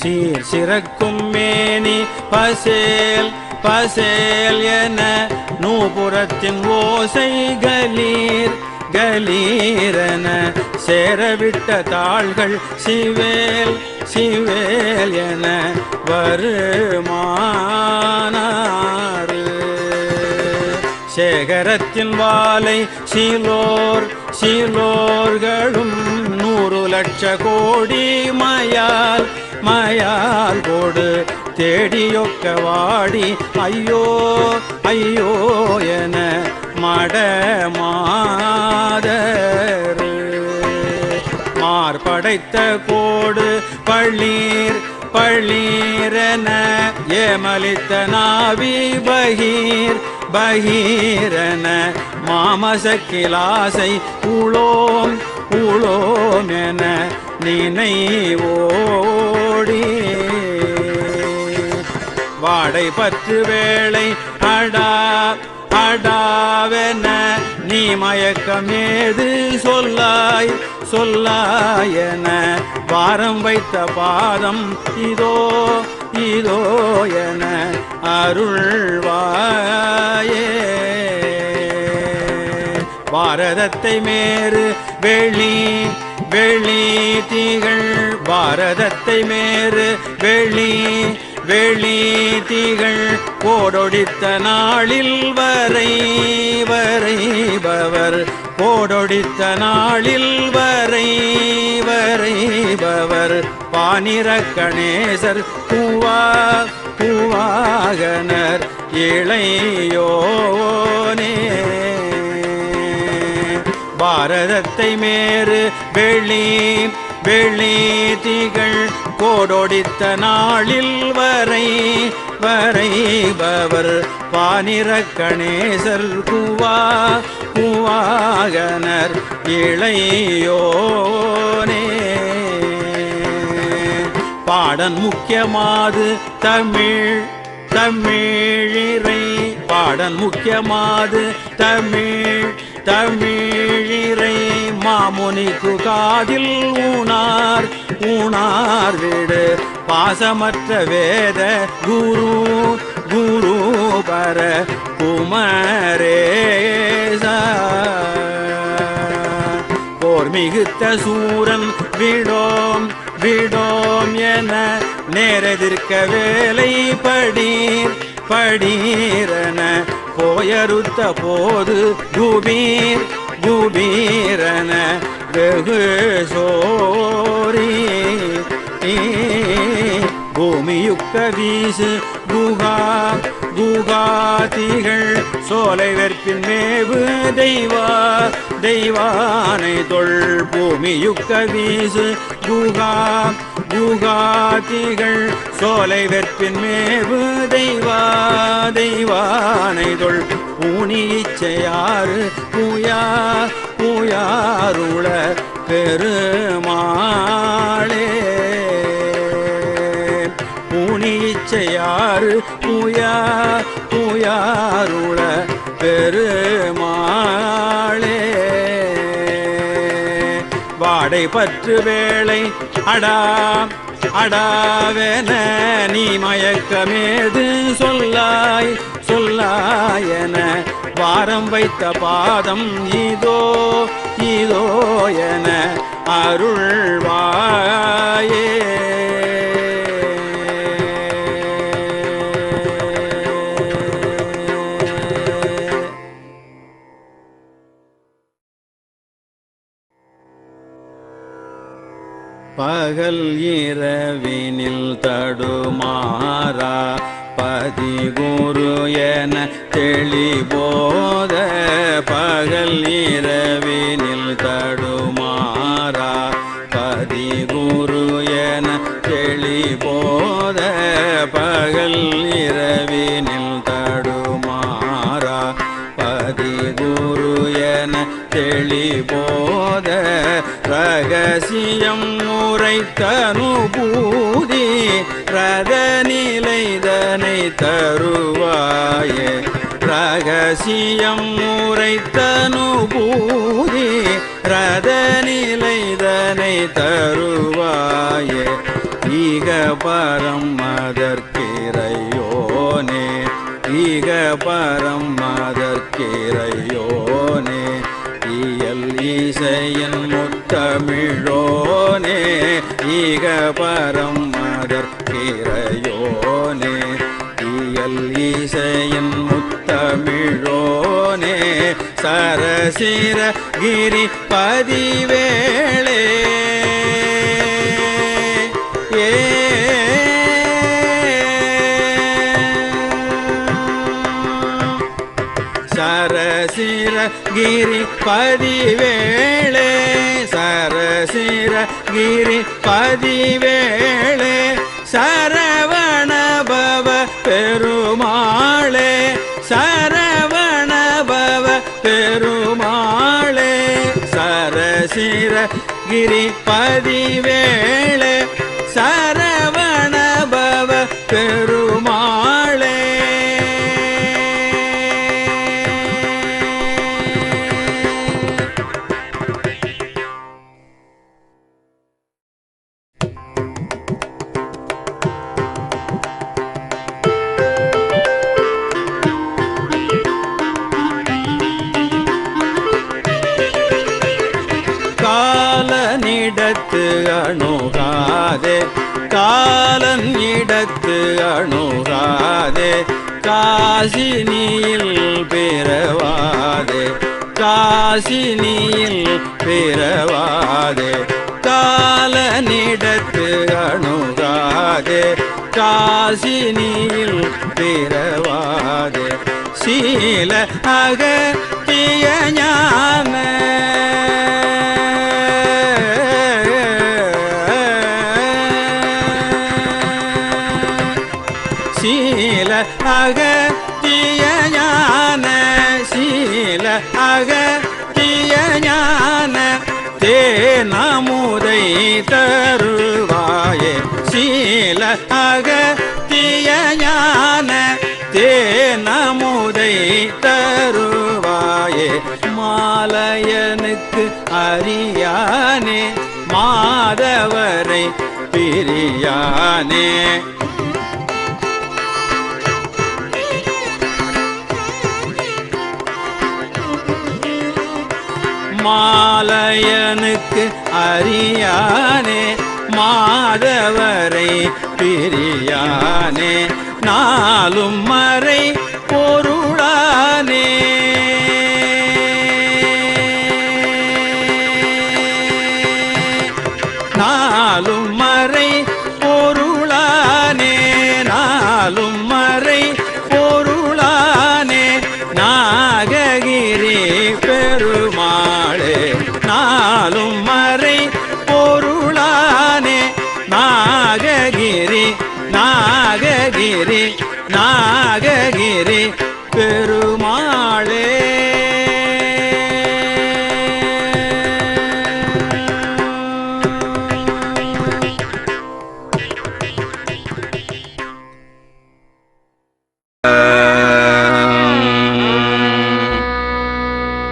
சீர் சிறக்கும் மேனி பசேல் பசேல் என நூபுரத்தின் ஓசை கலீர் கலீரென சேரவிட்ட தாள்கள் சிவேல் சிவேல் என வருமானாறு சேகரத்தின் வாலை சீலோர் சீலோர்களும் 100 லட்ச கோடி மயால் மயால் கோடு தேடியொக்க வாடி ஐயோ ஐயோ என மடமாதரு மார்படைத்த கோடு பள்ளீர் பள்ளீரென ஏமலித்த நாவி பகீர் பகீரென மாமசக்கிலாசை உளோம் உளோம் என நினைவோடி வாடை பற்று வேளை அடா அடாவென நீ மயக்கமேது சொல்லாய் சொல்லாயென வாரம் வைத்த பாதம் இதோ இதோ என அருள்வாயே பாரதத்தை மேறு வெளி வெளி திகழ் பாரதத்தை மேறு வெளி வெளி திகழ் கோடொடித்த நாளில் வரை வரைபவர் கோடொடித்த நாளில் வரை வரைபவர் பானிரக்கணேசர் பூவா பூவாகனர் இளையோனே பாரதத்தை மேறு வெளி வெளி திகழ் கோடொடித்த நாளில் வரை வரைபவர் பானிரக்கணேசர் குவா குவாகனர் இளையோனே பாடன் முக்கியமாது தமிழ் தமிழிறை பாடன் முக்கியமாது தமிழ் தமிழிறை மாமுனிக்கு காதில் ஊனார் ஊனார் விடு பாசமற்ற வேத குரு குரு பர குமரேசா போர் மிகுத்த சூரன் விடோம் விடோம் என நேரெதிர்க்க வேலை படீர் படீரென போயறுத்த போது குபீர் குபீரென வெகு சோரி பூமியுக்க வீசு குகா குகாதிகள் சோலை வெற்பின் மேவு தெய்வா தெய்வானை தொல் பூமியுக்க வீசு குகா குகாதிகள் சோலை வெற்பின் மேவு தெய்வா தெய்வானை தொல் பூனி இச்சையாறு பூயா பூயாருள பெருமாளே பூனி இச்சையாறு பூயா பூயாருள பெருமாளே வாடை பற்று வேளை அடா அடாவென நீ மயக்கமேது சொல்லாய் சொல்லாயென வாரம் வைத்த பாதம் இதோ இதோ என அருள்வாயே பகல் இரவினில் தடுமாறா பதிகுரு என தெளிபோத பகல் இரவினில் தடுமாறா பதிகுரு என தெளிபோத பகல் இரவினில் தடுமாறா பதிகுரு என தெளிபோத ரகசியம் உரைத்தனுபூதி ரதநிலைதனை தருவாயே ரகசியம் உரைத்தனுபூதி ரதநிலைதனை தருவாயே ஈக பரம் அதற்கிறையோனே ஈக பரம் அதற்கிறையோனே இயல் இசையின் முத்தமிழோனே ஈக பரம் அதற்கிறையோனே இயல் இசையின் முத்தமிழோனே சரசிர கிரி பதிவேளே சரசிர கிரி பதிவேளே சரசிர கிரி பதிவேளே சரவண பவ பெருமாளே சரவண பவ பெருமாளே சரசிர கிரி பதிவேளே சரவண பவ பெருமாளே காலனிடத்து அணுகாதே காலன் இடத்து அணுகாதே காசினியில் பிறவாதே காசினியில் பிறவாதே காலனிடத்து அணுகாதே காசினியில் பிறவாதே சீல அகத்திய ஞான சீல அகத்திய ஞான சீல அகத்திய ஞான தேனமுதை தருவாயே சீல அகத்திய ஞான தேனமுதை தருவாயே மாலையனுக்கு அறியானே மாதவரை பிரியானே மாலையனுக்கு அறியானே மாதவரை பிரியானே நாளும் மறை பொருளானே நாளும் மறை பொருளானே நாளும் மறை பொருளானே நாககிரி பெருமாளே நாளும் மறை பொருளானே நாககிரி நாககிரி நாககிரி பெருமாளே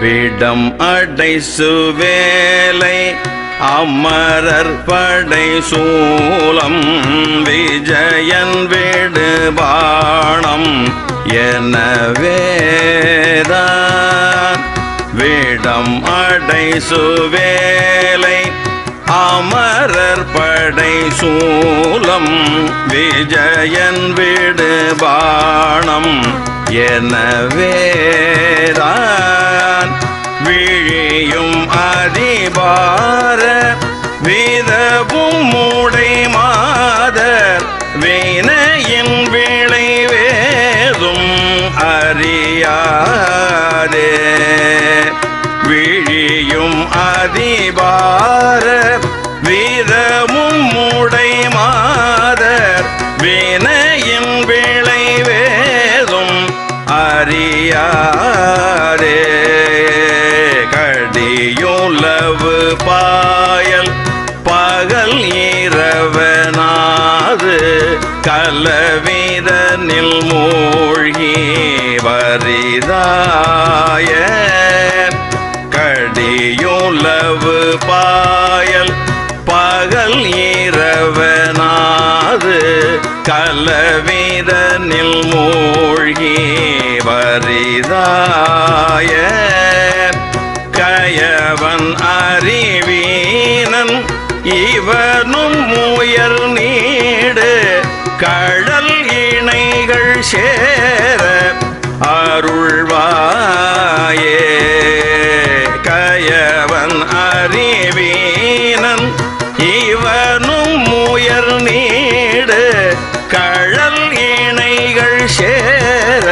விடம் அடை சுவேலை அமரர் படை சூலம் விஜயன் விடு பாணம் எனவேதான் விடம் அடை சுவேலை அமரர் படை சூலம் விஜயன் விடு பாணம் எனவேதான் விழியும் அதிபார வீதவும் மூடை மாதர் வினையின் விளைவேதும் அறியாதே விழியும் அதிபார வீதமும் மூடை மாதர் வினையின் விளைவேதும் அறியாதே கடியுளவு பாயல் பகல் இரவனாது கலவிதனில் மூழ்கி வரிதாய கடியுளவு பாயல் பகல் இரவனாது கலவிதனில் மூழ்கி வரிதாய கயவன் அறிவீனன் இவனும் முயல் நீடு கடல் இணைகள் சேர அருள்வாயே கயவன் அறிவீனன் இவனும் முயல் நீடு கழல் இணைகள் சேர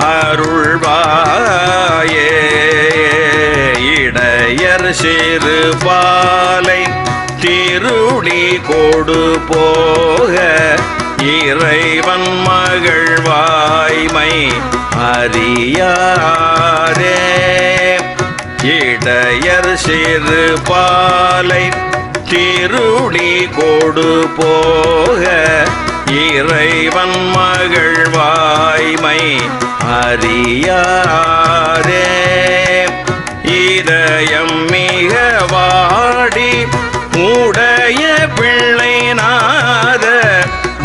அருள்வாயே இடையர் சிறு பாலை திருடி கொடு போக இறைவன் மகள் வாய்மை அறியாரே இடையர் சிறு பாலை திருடி கொடு போக இறைவன் மகள் வாய்மை அறியாரே இதயம் மிக வாடி உடைய பிள்ளைநாத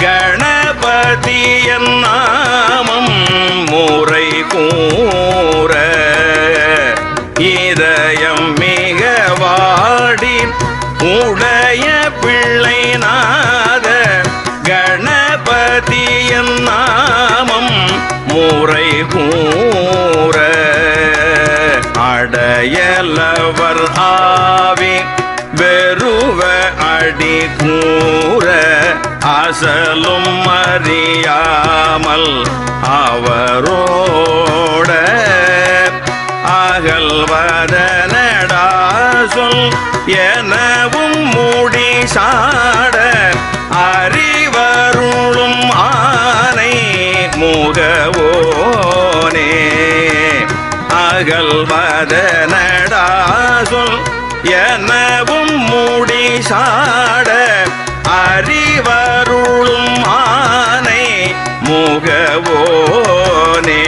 கணபதியன் நாமம் முறை கூற இதயம் மிக வாடி உடைய பிள்ளைநாத கணபதியன் நாமம் முறை கூற அடையலவர் ஆவி வெறுவ அடி கூற அசலும் அறியாமல் அவரோட அகல்வதனடா சொல் எனவும் மூடி சாட அறிவருளும் ஆனை முகவோனே அகல்வதனடா சொல் எனவும் மூடி சாட அறிவருளும் ஆனை முகவோனே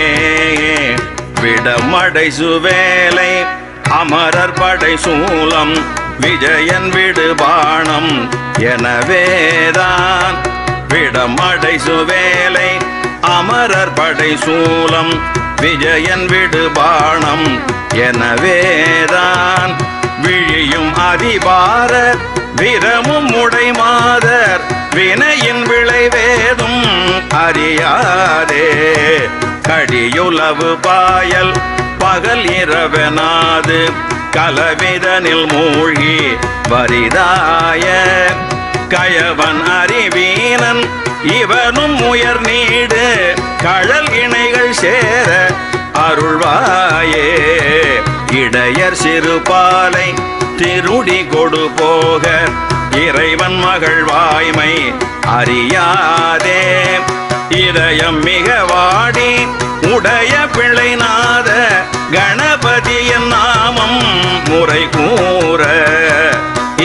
விடமடை சுவேலை அமரர் படை சூலம் விஜயன் விடுபாணம் எனவேதான் விடமடை சுவேலை அமரர் படை சூலம் விஜயன் விடுபாணம் எனவேதான் விழியும் அதிபார விரமும் உடைமாதர் வினையின் விளைவேதும் அறியாதே கடியுளவு பாயல் பகல் இரவனாது கலவிதனில் மூழ்கி வரிதாய கயவன் அறிவீனன் இவனும் உயர் நீடு கழல் இணைகள் சேர அருள்வாயே இடையர் சிறு பாலை திருடி கொடு போக இறைவன் மகள் வாய்மை அறியாதே இதயம் மிக வாடி உடைய பிள்ளைநாத கணபதியின் நாமம் முறை கூற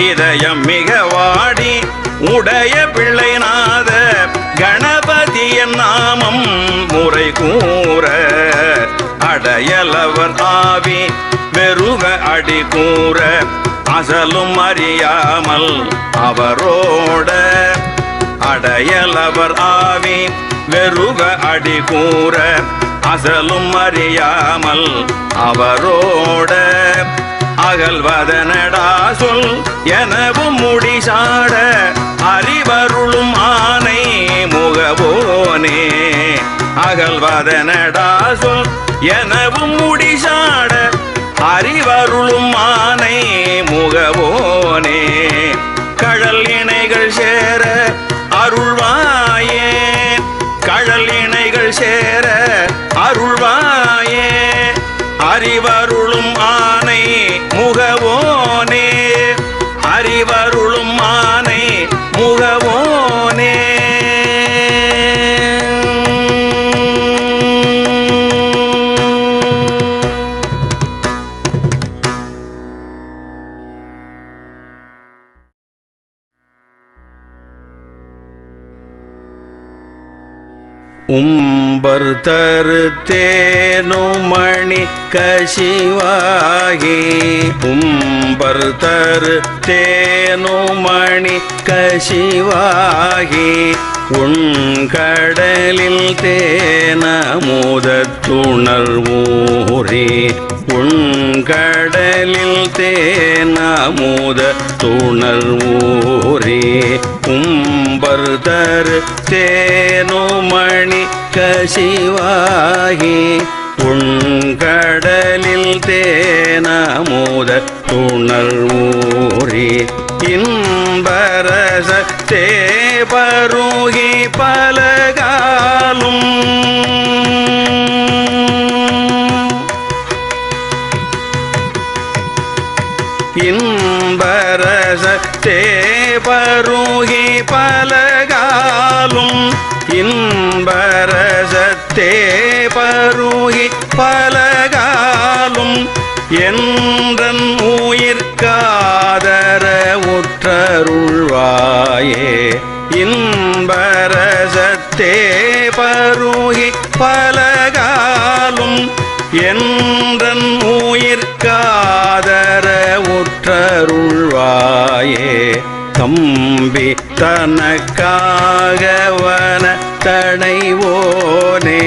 இதயம் மிக வாடி உடைய பிள்ளைநாத கணபதியின் நாமம் முறை கூற அடையலவர் ஆவி வெறுவ அடி கூற அசலும் அறியாமல் அவரோட அடையலவர் ஆவி வெறுவ அடி கூற அசலும் அறியாமல் அவரோட அகல்வதனடா சொல் எனவும் முடி சாட அறிவருளும் ஆனை முகவோனே அகல்வதனடா சொல் எனவும் முடி சாட அறிவருளும் ஆனை முகவோனே கழல் இணைகள் சேர அருள்வாயே கழல் இணைகள் சேர அருள்வாயே அறிவருளும் ஆனை முகவோனே அறிவருளும் ஆனை முகவோனே உம்பர் தரு தேனுமணி கசிவாகி உம்பர் தரு தேனுமணி கசிவாகி உண்கடலில் தேனமுதத்துணர்வூரே உண்கடலில் தேனமுதத்துணர்வூரே உம்பர்தரு தேனுமணி கசிவாகி உண்கடலில் தேனமுதத்துணர்வூரே இன்பரச தேபருகி பலகாலும் இன்பரச தேபருகி பலகாலும் இன்பரச தேபருகி பலகாலும் என்றன் உயிர்காதர உற்றருள்வாயே இன்பரசத்தே பருகி பலகாலும் என்றன் உயிர்காதர உற்றருள்வாயே தம்பி தனக்காகவன தடைவோனே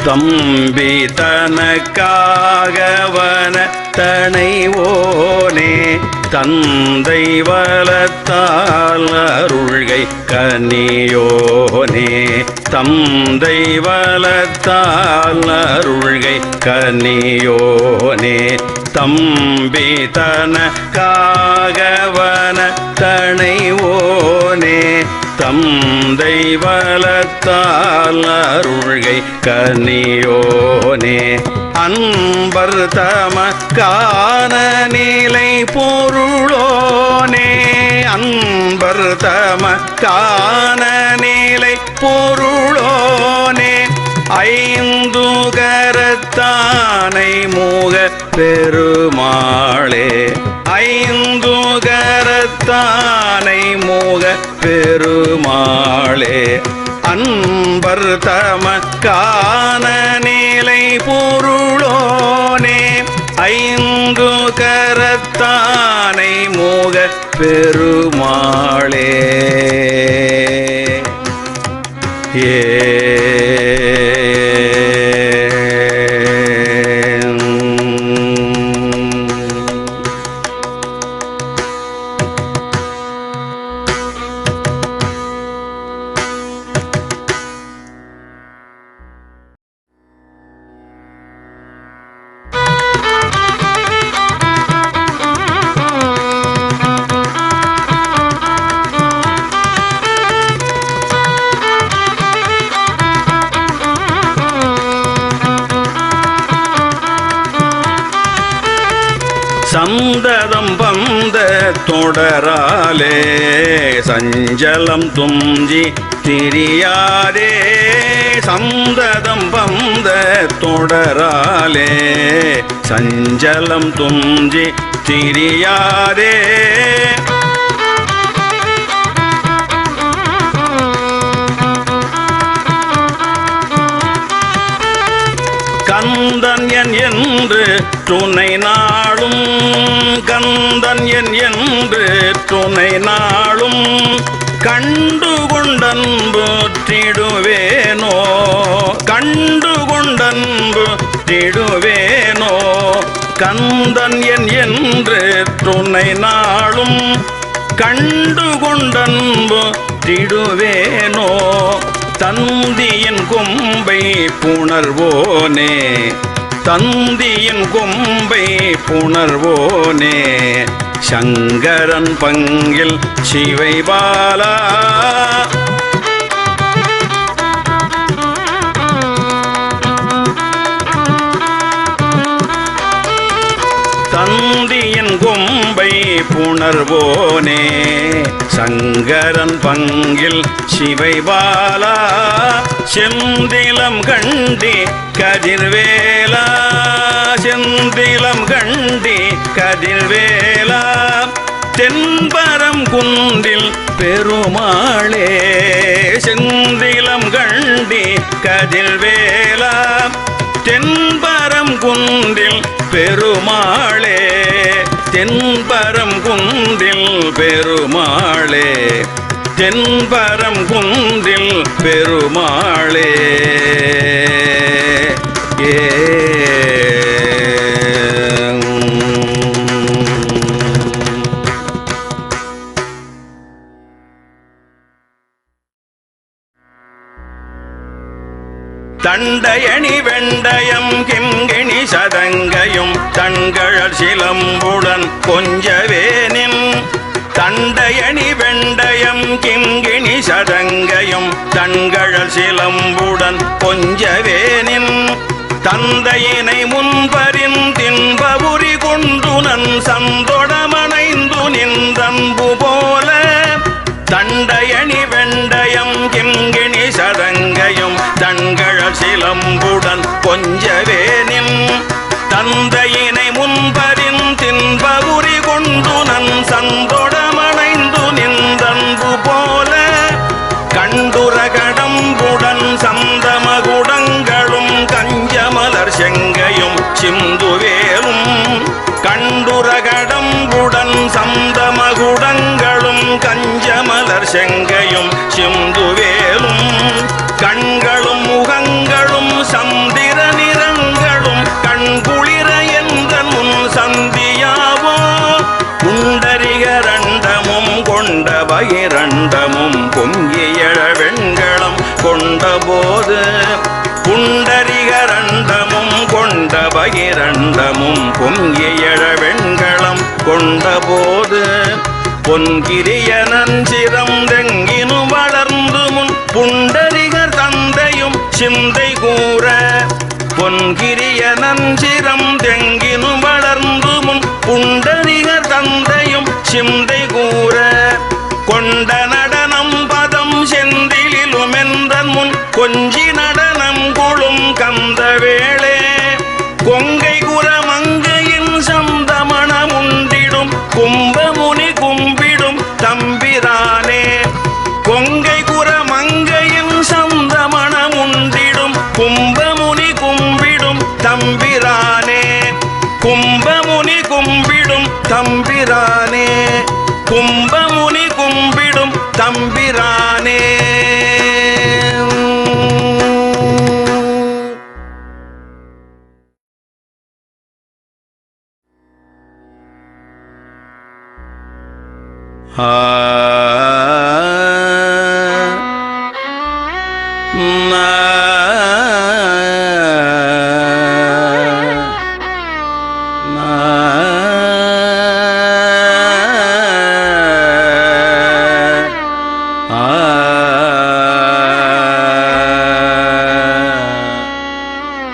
தம்பி தனக்காகவன தனைவோனே தந்தை வலத்தால் அருள்கை கனியோனே தந்தை வலத்தால் அருள்கை கனியோனே தம்பி தனக்காகவன தனைவோனே தந்தை வலத்தால் அருள்கை கனியோனே அன்பர் தமக்கான நிலை பொருளோனே அன்பர் தமக்கான நிலை பொருளோனே ஐந்து கரத்தானை மூக பெருமாளே ஐந்து கரத்தானை மூக பெருமாளே அன்பர் தமக்கான நிலை பொருளோனே ஐந்து கரத்தானை மூக பெருமாளே ஏ சந்ததம் பந்த தொடராலே சஞ்சலம் துஞ்சி திரியாதே சந்ததம் பந்த தொடராலே சஞ்சலம் துஞ்சி திரியாதே கந்தன் என் என்று துணை நாளும் கந்தன் என் என்று துணை நாளும் கண்டு கொண்டன்பு திடுவேனோ கண்டு கொண்டன்பு திடுவேனோ கந்தன் என் என்று துணை நாளும் கண்டு கொண்டன்பு திடுவேனோ தந்தியின் கொம்பை புணர்வோனே தந்தியின் கொம்பை புணர்வோனே சங்கரன் பங்கில் சிவை பாலா தந்தியின் கொம்பை புணர்வோனே சங்கரன் பங்கில் சிவை பாலா செந்திலம் கண்டி கதிர்வேலா செந்திலம் கண்டி கதிர்வேலா தென்பரம் குன்றில் பெருமாளே செந்திலம் கண்டி கதிர்வேலா தென்பரம் குன்றில் பெருமாளே தென்பரம் குன்றில் பெருமாளே தென்பரம் குன்றில் பெருமாளே ஏ தண்டையணி வெண்டயம் கிங்கிணி சதங்கையும் தண்கழற் சிலம்புடன் கொஞ்சவேனின் தண்டையணி வெண்டயம் கிங்கிணி சதங்கையும் தண்கழற் சிலம்புடன் கொஞ்சவேனின் தந்தையினை முன்பரின் தின்பபுரி கொண்டுனன் சந்தொடமனைந்து நின்றன்பு போல தண்டையணி வெண்டயம் கிங்கிணி சதங்கையும் தண்கழற் சிலம்புடன் கொஞ்சவேனின் தந்தையினை முன்பரின் தின்பகுரி கொண்டுனன் சந்தொடமனைந்து நின்றன்பு போல கண்டுர கடம்புடன் சந்தமகுடங்களும் கஞ்சமலர் செங்கையும் சிந்துவேலும் கண்டுர கடம்புடன் சந்தமகுடங்களும் கஞ்சமலர் செங்கையும் சிந்துவேலும் கண்களும் முகங்களும் சந்திர நிறங்களும் கண்குளிர என்ற முன் சந்தியாவோ புண்டரிகரண்டமும் கொண்ட பகிரண்டமும் பொங்கியழ வெண்களம் கொண்டபோது புண்டரிகரண்டமும் கொண்ட பகிரண்டமும் பொங்கியழ வெண்களம் கொண்டபோது பொன்கிரிய நஞ்சிரம் தெங்கினும் வளர்ந்து முன் புண்டரிகர் தந்தையும் சிந்தை கூற பொன்கிரிய நஞ்சிரம் தெங்கினும் வளர்ந்து முன் புண்டரிகர் தந்தையும் சிந்தை கூற கொண்ட நடனம் பதம் செந்திலும் என்றன் முன் கொஞ்சி நடனம் கொளும் கந்த வேளே கொங்கை குரமங்கையின் சந்தமணம் உண்டிடும் கும்பமுனி கும்பிடும் தம்பிரானே கொங்கை குரமங்கையின் சந்தமணம் உண்டிடும் கும்பமுனி கும்பிடும் தம்பிரானே கும்பமுனி கும்பிடும் தம்பிரானே கும்பமுனி கும்பிடும் தம்பிரானே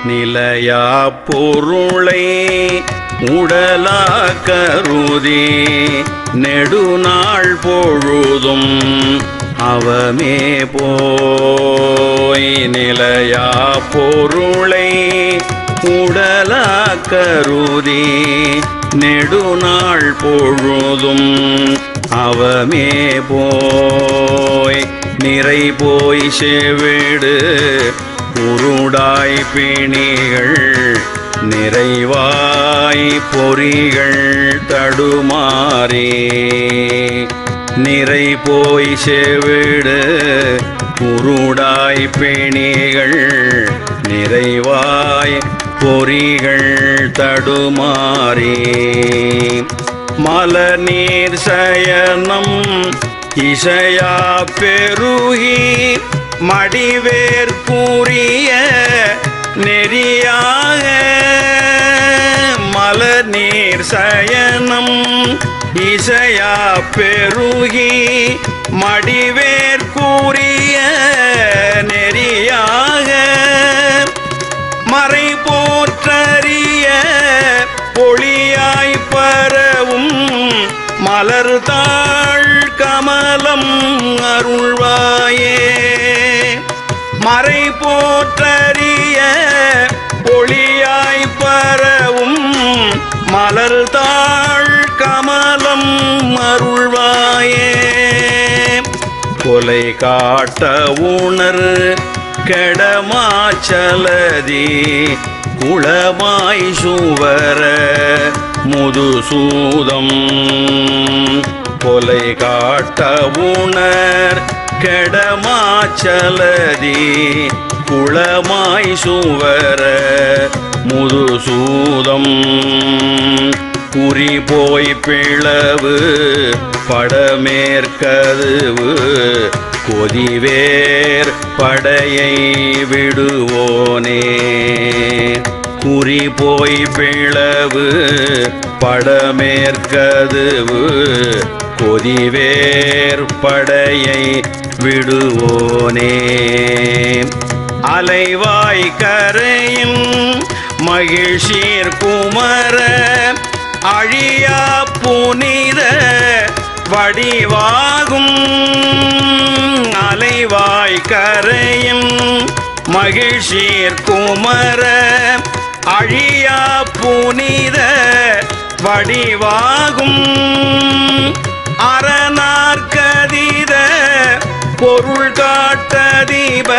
நிலையா பொருளை உடலா கருதி நெடுநாள் பொழுதும் அவமே போய் நிலையா பொருளை உடலா கருதி நெடுநாள் பொழுதும் அவமே போய் நிறை போய் செவிடு உருடாய் பிணிகள் நிறைவாய் பொறிகள் தடுமாறே நிறை போய் செவிடு உருடாய் பிணிகள் நிறைவாய் பொறிகள் தடுமாறே மலர் நீர் சயனம் இசையா பெருகி மடிவேற் கூறிய நெறியாக மலர் நீர் சயனம் இசையா பெருகி மடிவேற் கூறிய நெறியாக மறை போற்றறிய பொழியாய் பரவும் மலர் தாழ் கமலம் அருள்வாயே மறை போற்றறிய பொழியாய் பரவும் மலர் தாழ் கமலம் அருள்வாயே கொலை காட்ட உணர் கெடமாச்சலதி குளமாய் சுவர முதுசூதம் கொலை காட்ட உணர் கெடமாச்சலதி குளமாய் சுவர முதுசூதம் குறி போய் பிளவு படமேற்கதுவு கொதிவேர் படையை விடுவோனே குறி போய் பிளவு படமேற்கதுவு கொதிவேர் படையை விடுவோனே அலைவாய் கரையின் மகிழ்ச்சீர் குமர அழியா புனித வடிவாகும் அலைவாய் கரையின் மகிழ்ச்சீர் குமர அழியா புனித வடிவாகும் அரணார்கதித பொருள் காட்டதீப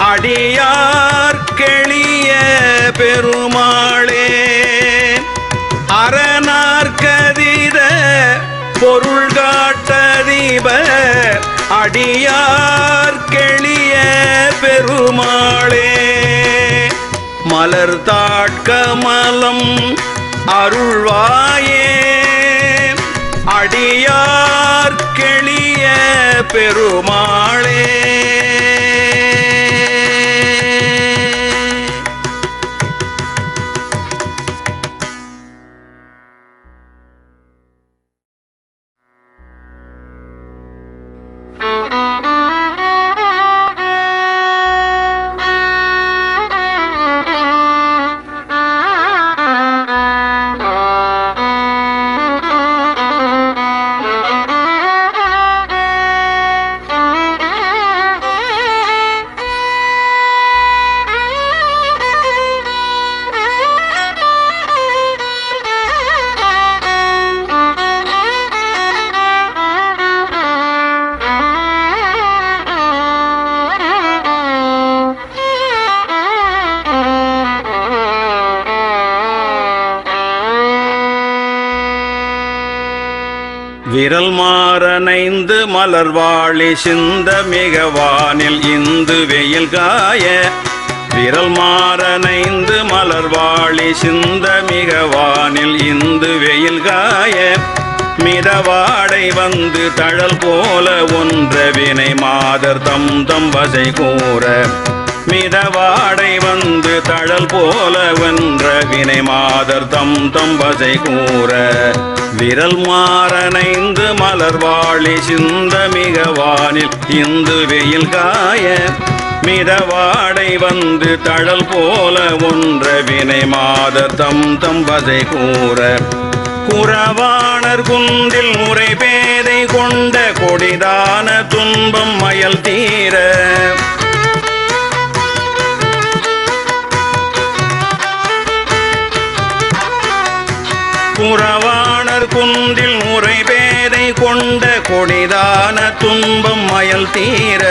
அடியார் கெளிய பெருமாளே அரணார்கதித பொருள் காட்டதீப அடியார் கெளிய பெருமாளே மலர் தாட்கமலம் அருள்வாயே அடியார் கெளிய பெருமாளே விரல் மாறனைந்து மலர்வாழி சிந்த மிகவானில் இந்து வெயில் காய விரல் மாறனைந்து மலர்வாழி சிந்த மிகவானில் இந்து வெயில் காய மிதவாடை வந்து தழல் போல ஒன்ற வினை மாதர் தம் தம் வசை கூற மிதவாடை வந்து தழல் போல வென்ற வினை மாதர் தம் தம் வசை கூற விரல் மாறனைந்து மலர்வாழி சிந்த மிகவானில் இந்து வெயில் காய மிதவாடை வந்து தழல் போல ஒன்ற வினை மாதர் தம் தம் வசை கூற குறவாணர் குந்தில் முறை பேதை கொண்ட கொடிதான துன்பம் மயல் தீர குறவாணர் குந்தில் முறை பேதை கொண்ட கொடிதான துன்பம் மயல் தீர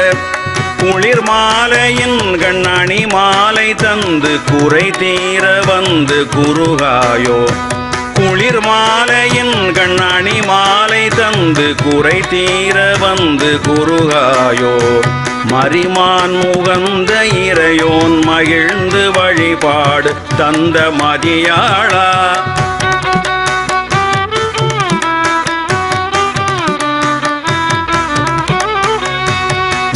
குளிர் மாலையின் கண்ணணி மாலை தந்து குறை தீர வந்து குருகாயோ குளிர் மாலையின் கண்ணணி மாலை தந்து குறை தீர வந்து குருகாயோ மரிமான் முகந்த இறையோன் மகிழ்ந்து வழிபாடு தந்த மதியாளா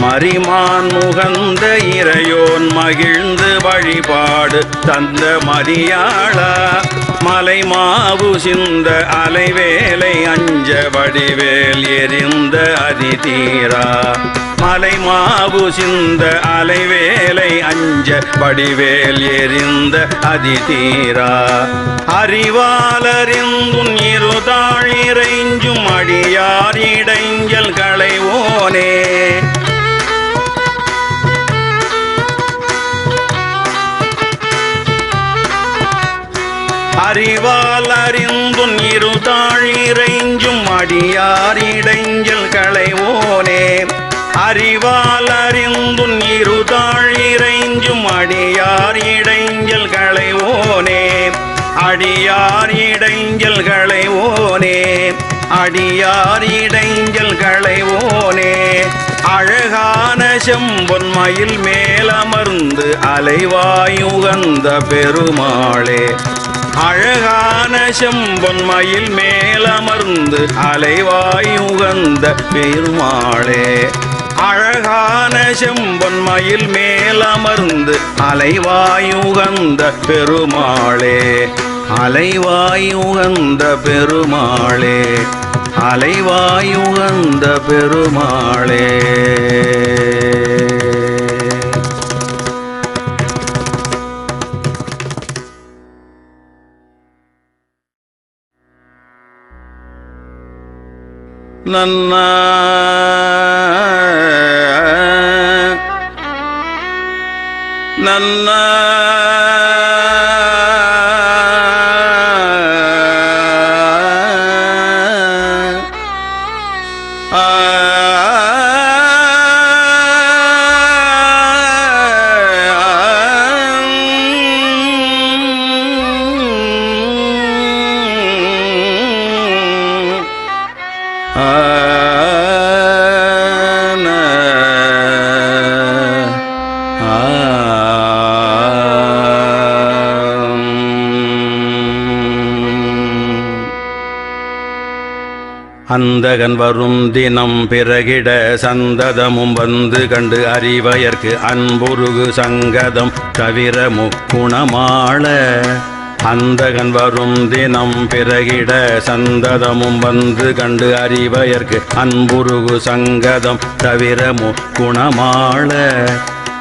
மரிமான் முகந்த இறையோன் மகிழ்ந்து வழிபாடு தந்த மதியாளா மலை மாவு சிந்த அலைவேலை அஞ்ச வடிவேல் எரிந்த அதிதீரா மலை மாவு சிந்த அலைவேலை அஞ்ச வடிவேல் எரிந்த அதிதீரா அறிவாலறிந்துன் இருதாள் இறைஞ்சும் அடியார் இடைஞ்சல் களைவோனே அறிவால் அறிந்துன் இருதாள் இறைஞ்சும் அடியார் இடைஞ்சல் களைவோனே அறிவால் அறிந்துன் இருதாள் இறைஞ்சும் அடியார் இடைஞ்சல் களைவோனே அடியார் இடைஞ்சல் களைவோனே அடியார் இடைஞ்சல் களைவோனே அழகான செம்பொன் மயில் மேலமர்ந்து அலைவாயுகந்த பெருமாளே அழகான செம்பொன் மயில் மேலமர்ந்து அலைவாயுகந்த பெருமாளே அழகான செம்பொன் மயில் மேலமர்ந்து அலைவாயுகந்த பெருமாளே அலைவாயுகந்த பெருமாளே அலைவாயுகந்த பெருமாளே நன்னா நன்னா அந்தகன் வரும் தினம் பிறகிட சந்ததமும் வந்து கண்டு அறிவயற்கு அன்புருகு சங்கதம் தவிர முக்குணமாள அந்தகன் வரும் தினம் பிறகிட சந்ததமும் வந்து கண்டு அறிவயற்கு அன்புருகு சங்கதம் தவிர முக்குணமாள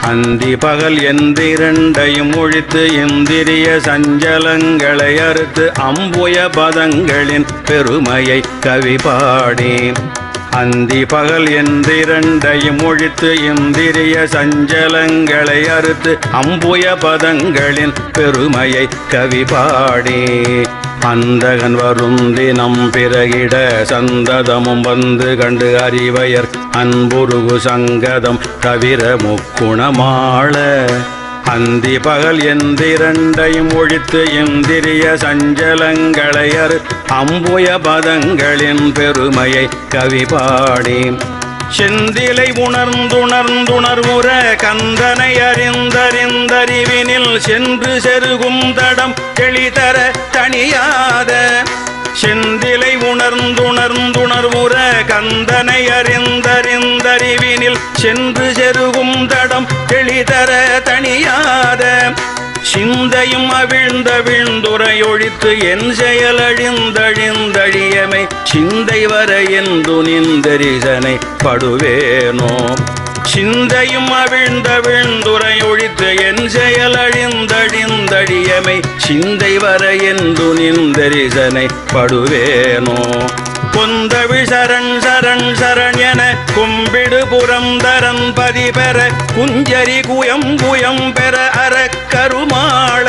அந்தி பகல் எந்திரண்டையும் ஒழித்து இந்திரிய சஞ்சலங்களை அறுத்து அம்புய பதங்களின் பெருமையை கவி பாடி அந்தி பகல் எந்திரண்டையும் ஒழித்து இந்திரிய சஞ்சலங்களை அறுத்து அம்புய பதங்களின் பெருமையை கவி பாடி அந்தகன் வரும் தினம் பிறகிட சந்ததமும் வந்து கண்டு அறிவயர் அன்புருகு சங்கதம் தவிர முக்குணமாள அந்தி பகல் எந்திரண்டையும் ஒழித்து இந்திரிய சஞ்சலங்களை அறு அம்புய பதங்களின் பெருமையை கவி பாடி செந்திலை உணர்ந்துணர்ந்துணர்வுற கந்தனை அறிந்தறிந்தறிவினில் சென்று செருகும் தடம் தெளிதர தனியாத செந்திலை உணர்ந்துணர்ந்துணர்வுற கந்தனை அறிந்தறிந்தறிவினில் சென்று செருகும் தடம் தெளிதர தனியாத சிந்தையும் அவிழ்ந்த விழுந்துரையொழித்து என் செயல் அழிந்தழிந்தழியமை சிந்தை வர என்று நின்றரிசனை படுவேனோ சிந்தையும் அவிழ்ந்த விழுந்துரையொழித்து என் செயல் அழிந்தழிந்தழியமை சிந்தை வர என்று நின்றரிசனை படுவேனோ கொந்தவிழ் சரண் சரண் சரண் என கும்பிடு புறம் தரன் பதி பெற குஞ்சரி குயம் குயம் பெற அறக்கருமாள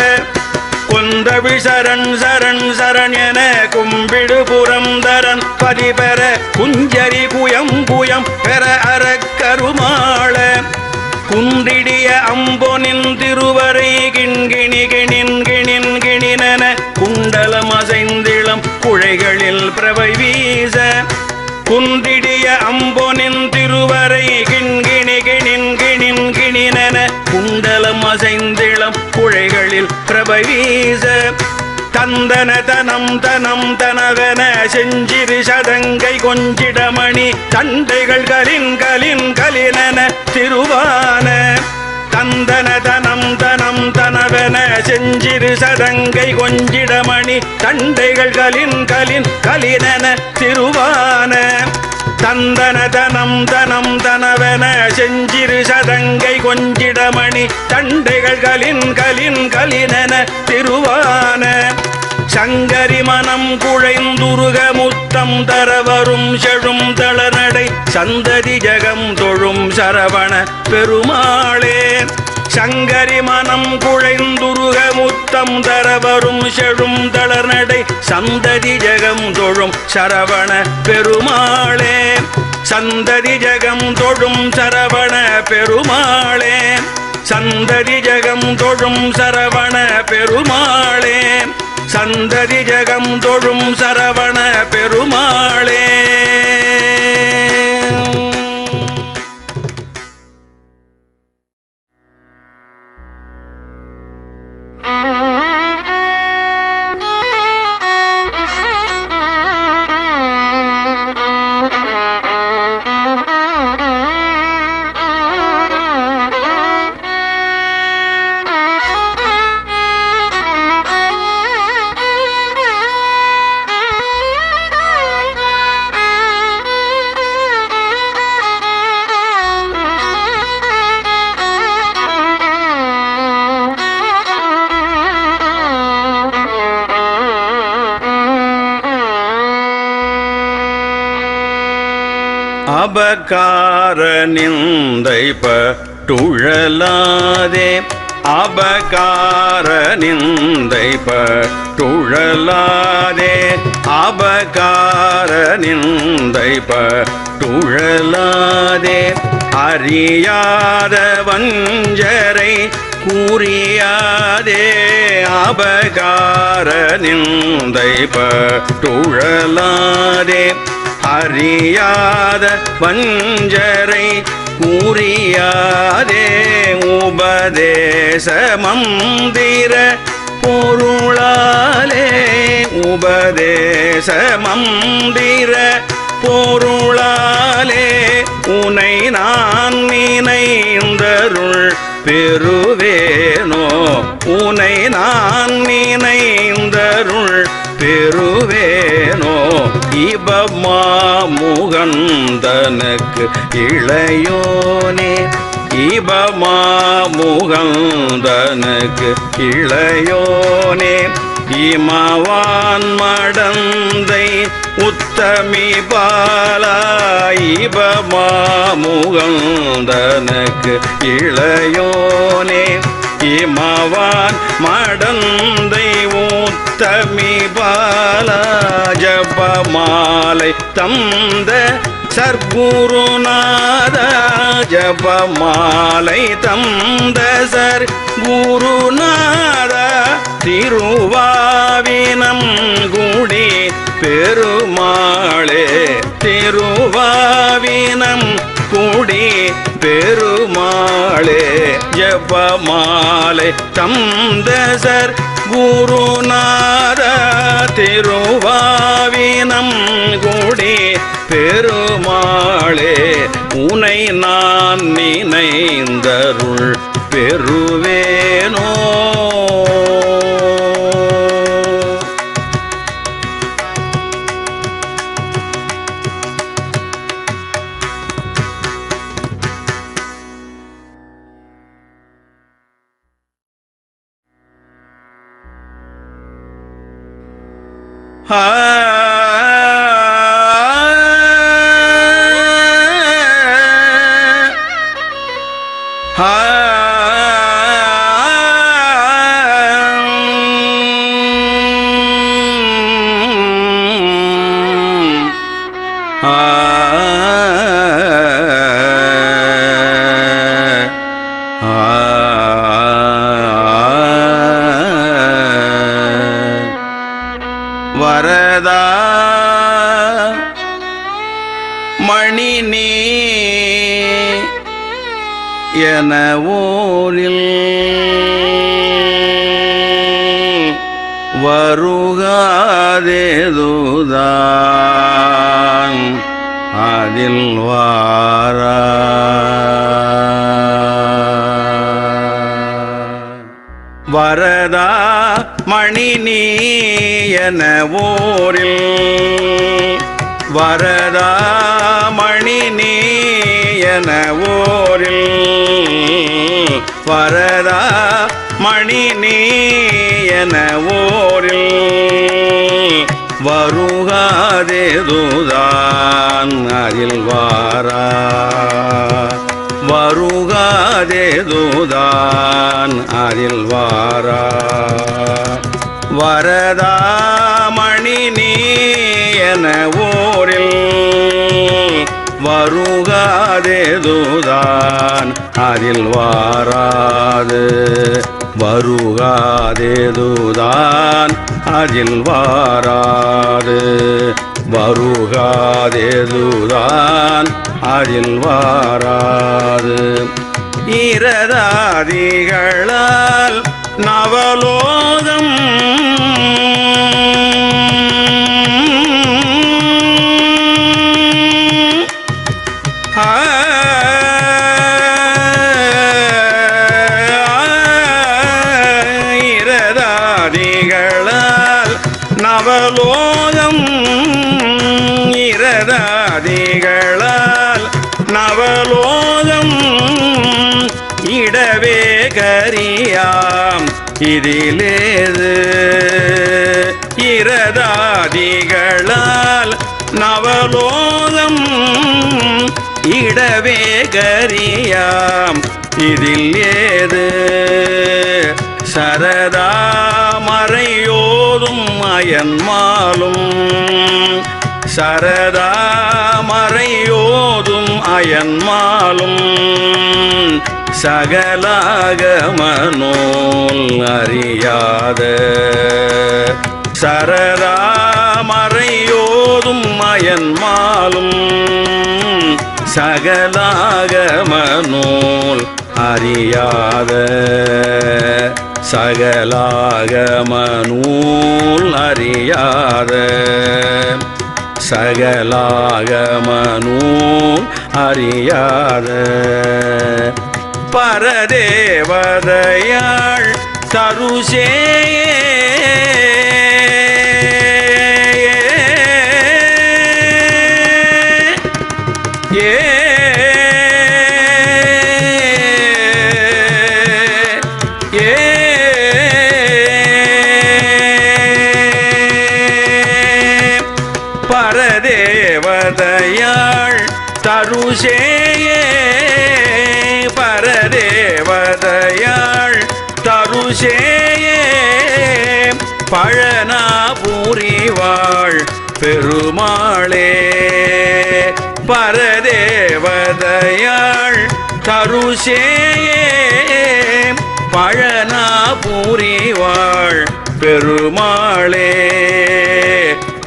கொந்தவிழ் சரண் சரண் சரண் என கும்பிடு புறம் தரன் பதி பெற குஞ்சரி குயம் குயம் பெற அறக்கருமாள குன்றிடிய அம்பொனின் திருவரை கிண்கிணி கிணின் கிணின் கிணினென குண்டலம் அசைந்திளம் குழைகளில் பிரவை வீச குன்றிடிய அம்பொனின் திருவரை கிண்கிணி கிணின் கிணின் கிணினென குண்டலம் அசைந்திளம் குழைகளில் பிரவை வீச தந்தன தனம் தனம் தனவென செஞ்சிறு சதங்கை கொஞ்சிடமணி தண்டைகள் கலின் கலின் கலினென திருவான தந்தன தனம் தனம் தனவென செஞ்சிறு சதங்கை கொஞ்சிடமணி தண்டைகள் கலின் கலின் கலினென திருவான தந்தன தனம் தனம் தனவென செஞ்சிறு சதங்கை கொஞ்சிடமணி தண்டைகள் கலின் கலின் கலினென திருவான சங்கரி மனம் குழைந்துருக முத்தம் தரவரும் செழும் தளநடை சந்ததி ஜகம் தொழும் சரவண பெருமாளே சங்கரி மனம் குழைந்துருக முத்தம் தரவரும் செழும் தளநடை சந்ததி ஜகம் தொழும் சரவண பெருமாளே சந்ததி ஜகம் தொழும் சரவண பெருமாளே சந்ததி ஜகம் தொழும் சரவண பெருமாளே சந்ததி ஜகம் தொழும் சரவண பெருமாளே. அபகார நிந்தை பட்டுழலாதே, அபகார நிந்தை பட்டுழலாதே, அபகார நிந்தை பட்டுழலாதே. அறியாத வஞ்சரை கூறியாதே, அபகார நிந்தை பட்டுழலாதே. அறியாத வஞ்சரை கூறியாதே, உபதேச மந்திர பொருளாலே, உபதேச மந்திர பொருளாலே. உனை நான் நினைந்தருள் பெறுவேனோ, உனை நான் நினைந்தருள் பெறுவேனோ. இபமாமுகந்தனுக்கு இளையோனே, இபமாமுகந்தனுக்கு இளையோனே. இமவான் மடந்தை உத்தமி பாலா, இபமாமுகந்தனுக்கு இளையோனே. இமவான் மடந்தை உத்தமி பாலா, ஜபமாலை தந்த சர்க்குருநாத, ஜபமாலை தந்த சர்க்குருநாத. திருவாவினம் குடி பெருமாளே, திருவாவினம் குடி பெருமாளே. ஜபமாலை தந்த சர்க்குருநாத, திருவாவினம் குடி பெருமாளே. உனை நான் நினைந்தருள் பெறுவேனோ. வரதா மணி நீ என ஊரில் வருகாதேதுதான் அதில் வாரா. வரதா மணி நீ என ஊரில், வரதா மணி நீ என ஊரில், வரதா மணி நீ என ஊரில் வருகாதேதுதான் அதில் வாரா. வருகாதேதுதான் அதில் வாரா. வரதா மணி நீ என ஊரில் வருகாதேதுதான் அதில் வாராது. வருகாதேதுதான் அதில் வாராது வருகாதேதுதான் அதில் வாராது இரதாதிகளால் நவலோகம் இரதாதிகளால் நவலோகம் இரதாதிகளால் நவலோகம் இடவே கரியாம் இதிலேது இரதாதிகளால் நவலோகம் இடவே கரியாம் இதில் ஏது சரதா மறையோதும் அயன்மாலும் சரதா மறையோதும் அயன்மாலும் சகலாகமனோல் அறியாத சரதா மறையோதும் அயன்மாலும் சகலாகமனோல் அறியாத சகலாகமனூல் அறியாத சகலாகமனூல் அறியாத பரதேவதையாள் தருசே பரதேவதையாள் தருசேயே பரதேவதையாள் தருசேயே பழனாபுரிவாள் பெருமாளே பரதேவதையாள் தருசேயே பழனாபுரிவாள் பெருமாளே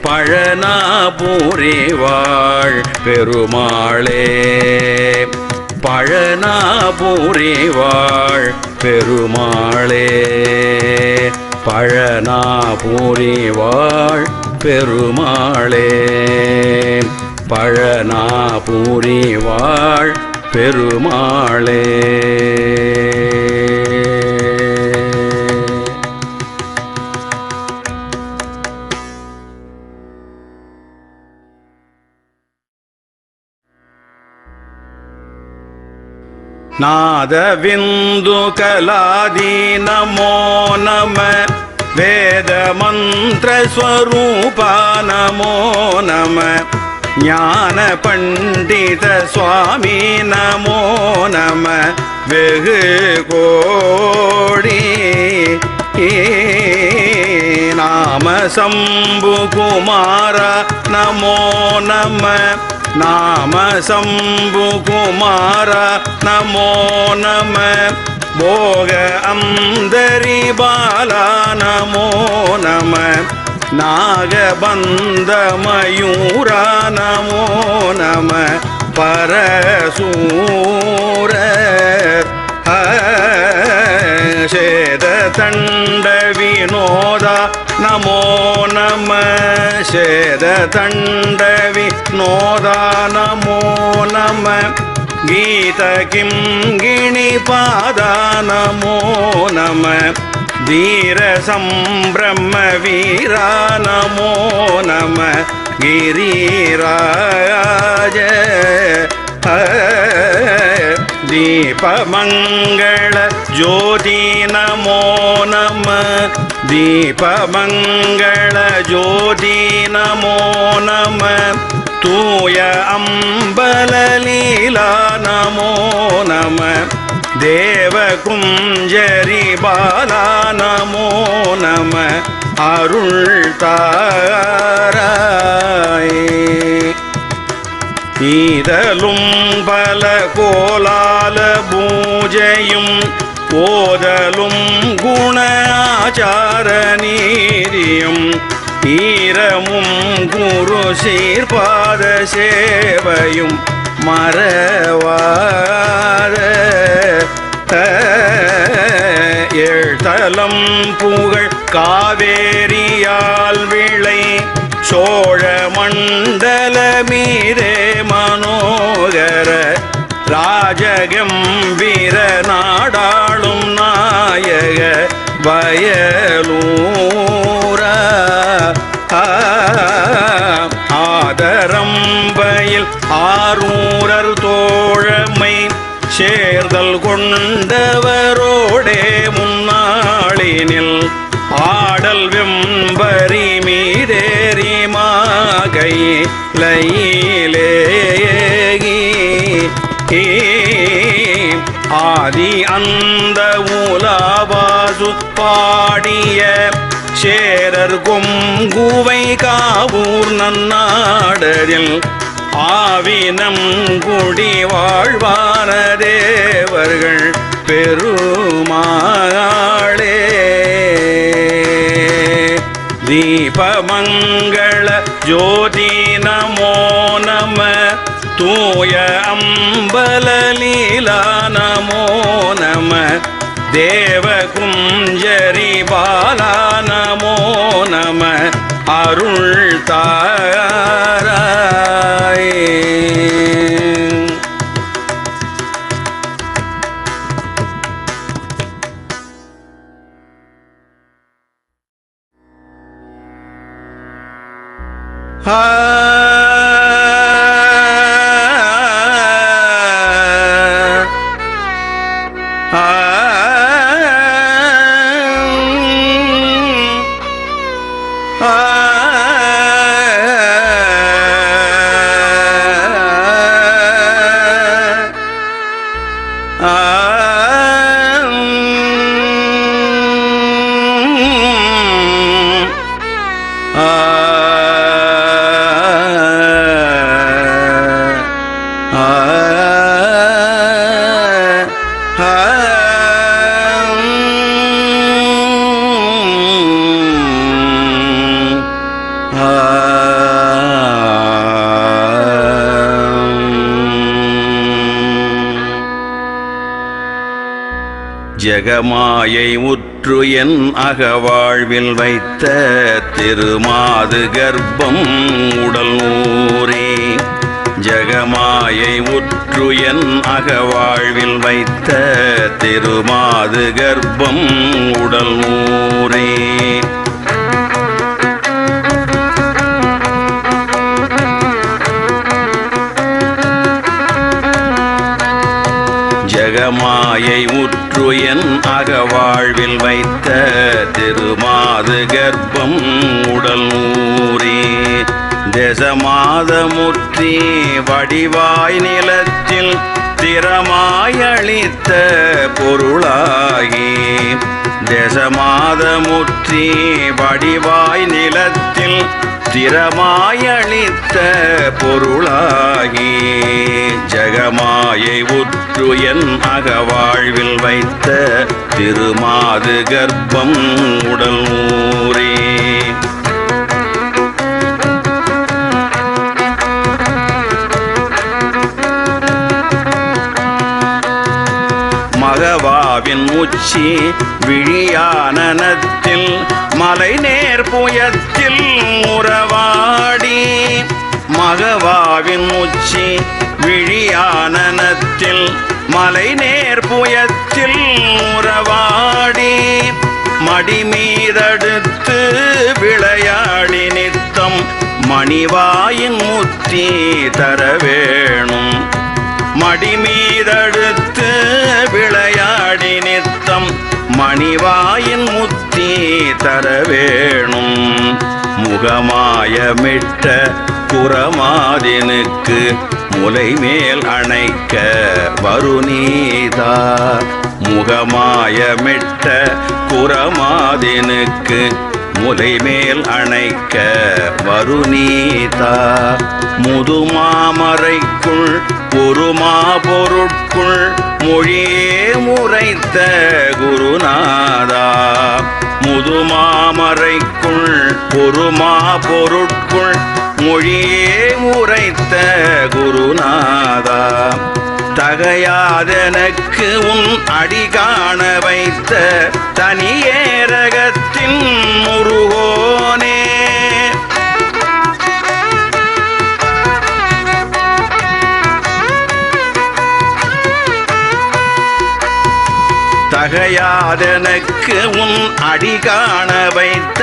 பழனாபுரிவாள் பெருமாளே பழனாபுரிவாள் பெருமாளே பழனாபுரிவாள் பெருமாளே பழனாபுரிவாள் பெருமாளே நாதவிந்து கலாதி நமோ நம வேத மந்திர ஸ்வரூபா நமோ நம ஞான பண்டித சுவாமி நமோ நம வெகு கோடி நாம சம்பு குமார நமோ நம நாம சம்பு குமார நமோ நம போக அந்தரி பாலா நமோ நம நாகபந்த மயூரா நமோ நம பரசூர சேத தண்ட வினோத நமோ நம சேத தண்ட வினோத நமோ நம கீத கிங்கிணி பாதா நமோ நம தீர சம்பிரம்ம வீரா நமோ நம கிரிராஜ दीपमंगल ज्योति नमो नमः दीपमंगल ज्योति नमो नमः तूय अंबल लीला नमो नमः देवकुंजरी बाला नमो नमः अरुள் தாராய் ஈதலும் பல கோலால பூஜையும் ஓதலும் குண ஆச்சார நீதியும் ஈரமும் குரு சீர்பாத சேவையும் மறவாத எழுத்தலம் புகழ் காவேரியால் விளை சோழ மண்டல மீரே மனோகர ராஜகம்பீர நாடாளும் நாயக வயலூர ஆதரம்பையில் ஆரூரர் தோழமை சேர்தல் கொண்டவரோடே முன்னாளினில் ஆடல் வெம்பரி மீதேறி மாகை லையிலேகி ஆதி அந்த உலாவாசு பாடிய சேரர் கொங்குவை காவூர் நன்னாடரில் ஆவினம் குடி வாழ்வான தேவர்கள் பெருமாளே தீபமங்கள ஜோதி நமோ நம தூய அம்பல லீலா நமோ நம தேவ குஞ்சரி பாலா நமோ நம அருள் தாராய். ஜகமாயை உற்று என் அகவாழ்வில் வைத்த திருமாது கர்ப்பம் உடல் ஊரே. ஜகமாயை உற்று என் அகவாழ்வில் வைத்த திருமாது கர்ப்பம் உடல் ஊரே. ஜகமாயை உற்று என் அகவாழ்வில் வைத்த திருமாது கர்ப்பம் உடல் ஊரே. தசமாதமுற்றி வடிவாய் நிலத்தில் திறமாயளித்த பொருளாகி. தசமாதமுற்றி வடிவாய் நிலத்தில் திறமாயளித்த பொருளாகி. ஜகமாயை உற்று என் அகவாழ்வில் வைத்த திருமாது கர்ப்பம் உடல் ஊரே. மகவாவின் உச்சி விழியானனத்தில் மலை நேர் புயத்தில் உறவாடி. மகவாவின் உச்சி விழியானனத்தில் மலை நேர் புயத்தில் உறவாடி. மடிமீதடுத்து விளையாடி நித்தம் மணிவாயின் முத்தி தர வேணும். மடிமீதடுத்து விளையாடி நித்தம் மணிவாயின் முத்தி தர வேணும். முகமாயமிட்ட புறமாதினுக்கு முலை மேல் அணைக்க வருநீதா. முகமாயமிட்ட புறமாதினுக்கு முலை மேல் அணைக்க வருநீதா. முதுமாமரைக்குள் ஒரு மாபொருட்குள் மொழியே முறைத்த குருநாதா முதுமாமரைக்குள் பொறுமா பொருட்குள் மொழியே உரைத்த குருநாதா தகையாதெனக்கு உன் அடி காண வைத்த தனியேரகத்தின் முருகோனே தகையாதெனக்கு உன் அடி காண வைத்த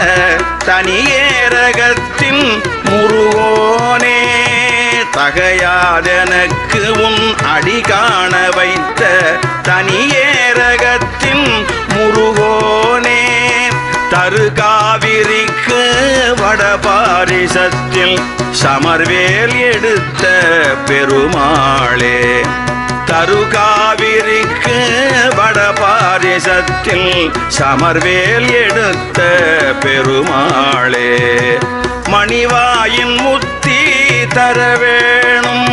தனியேரகத்தின் முருகோனே தகையாதெனக்கு உன் அடி காண வைத்த தனியேரகத்தின் முருகோனே தருகாவிரிக்கு வடபாரிசத்தில் சமர்வேல் எடுத்த பெருமாளே தருகாவிரிக்கு வடபாரிசத்தில் சமர்வேல் எடுத்த பெருமாளே மணிவாயின் முத்தி தர வேணும்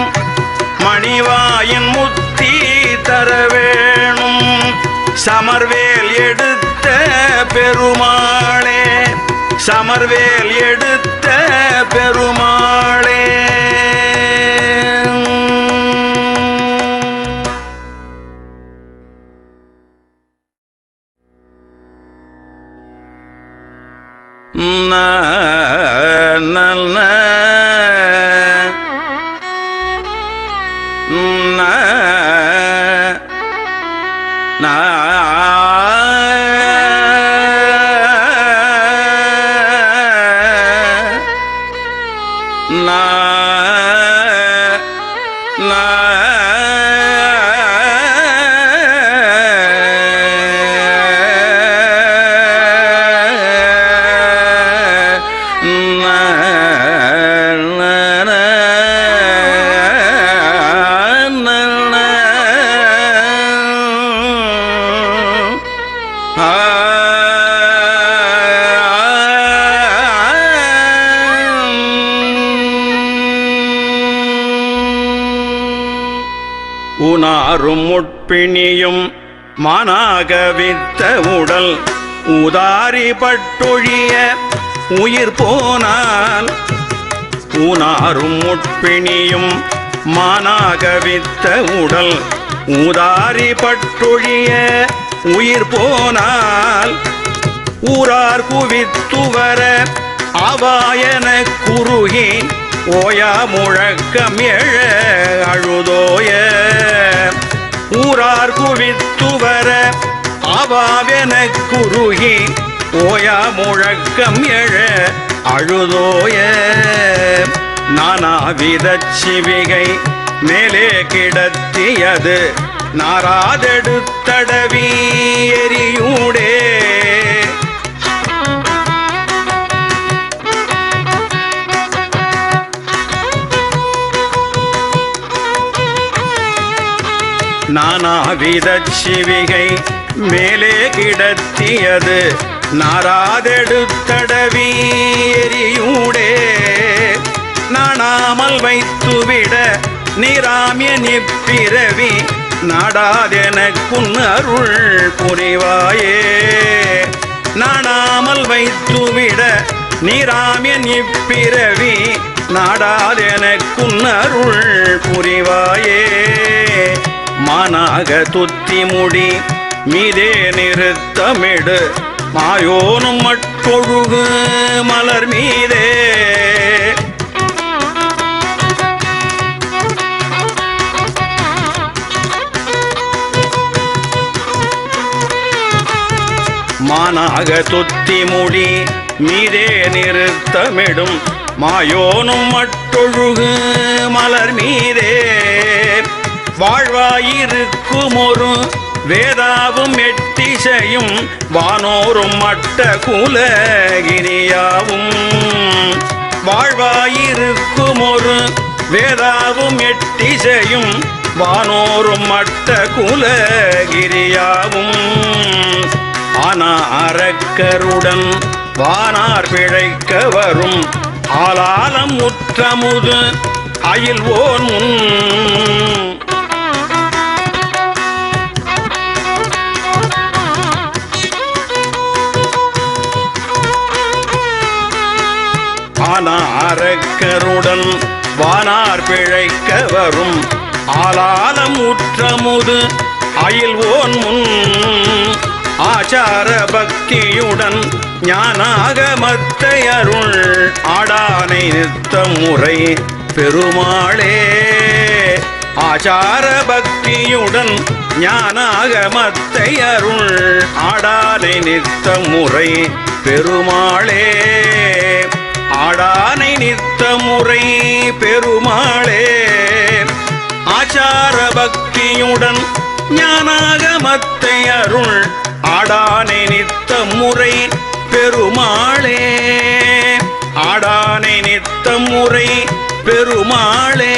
மணிவாயின் முத்தி தர வேணும் சமர்வேல் எடுத்த பெருமாளே சமர்வேல் எடுத்த பெருமாளே உனாரும் முட்பிணியும் மானாகவித்த உடல் உதாரி பட்டொழிய உயிர் போனால் உனாரும் முட்பிணியும் மானாகவித்த உடல் உதாரி பட்டொழிய உயிர் போனால் ஊரார் குவித்துவர அவாயன குறுகி ஓயா முழக்கம் எழ அழுதோய ஊரார் குவித்துவர அவாவென குறுகி ஓயா முழக்கம் எழ அழுதோய நானாவிதச் சிவிகை மேலே கிடத்தியது நாராதெடுத்தடவி எரியூடே நானாவிதச் சிவிகை மேலே கிடத்தியது நாராதெடுத்தடவி எரியூடே நாணாமல் வைத்துவிட நிராமிய நிப்பிரவி நாடாதெனக்குன் அருள் புரிவாயே நாணாமல் வைத்துவிட நிராமிய நிப்பிரவி நாடாதெனக்குன் அருள் புரிவாயே மானாக துத்தி முடி மீதே நிறுத்தமிடு மாயோனும் மட்டொழுகு மலர் மீதே மானாக துத்தி முடி மீதே நிறுத்தமிடும் மாயோனும் மட்டொழுகு மலர் மீதே வாழ்வாயிருக்கும் ஒரு வேதாவும் எட்டிசையும் வானோரும் மட்ட குலகிரியாவும் வாழ்வாயிருக்கும் ஒரு வேதாவும் எட்டிசையும் வானோரும் மட்ட குலகிரியாவும் ஆனா அரக்கருடன் வானார் பிழைக்க வரும் ஆலாலம் முற்றமுது அயில்வோன் முன் அரக்கருடன் வானார் பிழைக்க வரும் ஆலாலம் உற்றமுது அயில்வோன் முன் ஆச்சார பக்தியுடன் ஞானாகமத்தை அருள் ஆடானை நித்தம் முறை பெருமாளே ஆச்சார பக்தியுடன் ஞானாகமத்தை அருள் ஆடானை நித்தம் முறை பெருமாளே ஆடானை நித்தம் முறை பெருமாளே ஆச்சார பக்தியுடன் ஞானாகமத்தை அருள் ஆடானை நித்தம் முறை பெருமாளே ஆடானை நித்தம் முறை பெருமாளே